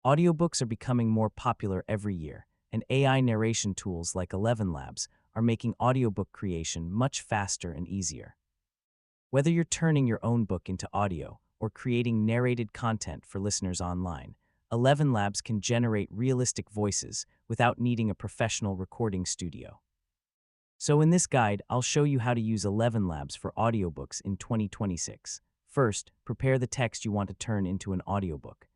Audiobooks are becoming more popular every year, and AI narration tools like ElevenLabs are making audiobook creation much faster and easier. Whether you're turning your own book into audio or creating narrated content for listeners online, ElevenLabs can generate realistic voices without needing a professional recording studio. So in this guide, I'll show you how to use ElevenLabs for audiobooks in 2026. First, prepare the text you want to turn into an audiobook.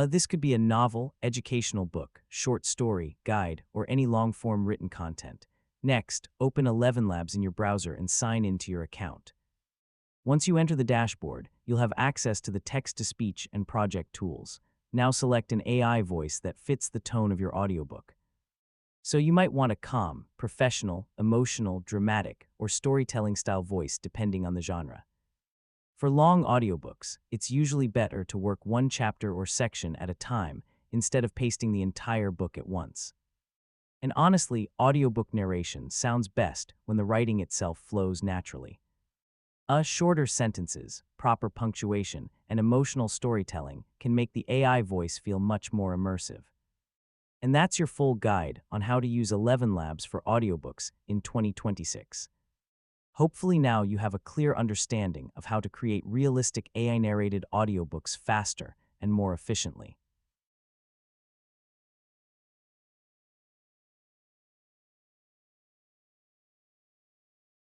This could be a novel, educational book, short story, guide, or any long-form written content. Next, open ElevenLabs in your browser and sign into your account. Once you enter the dashboard, you'll have access to the text-to-speech and project tools. Now select an AI voice that fits the tone of your audiobook. So you might want a calm, professional, emotional, dramatic, or storytelling-style voice depending on the genre. For long audiobooks, it's usually better to work one chapter or section at a time instead of pasting the entire book at once. And honestly, audiobook narration sounds best when the writing itself flows naturally. Shorter sentences, proper punctuation, and emotional storytelling can make the AI voice feel much more immersive. And that's your full guide on how to use ElevenLabs for audiobooks in 2026. Hopefully now you have a clear understanding of how to create realistic AI-narrated audiobooks faster and more efficiently.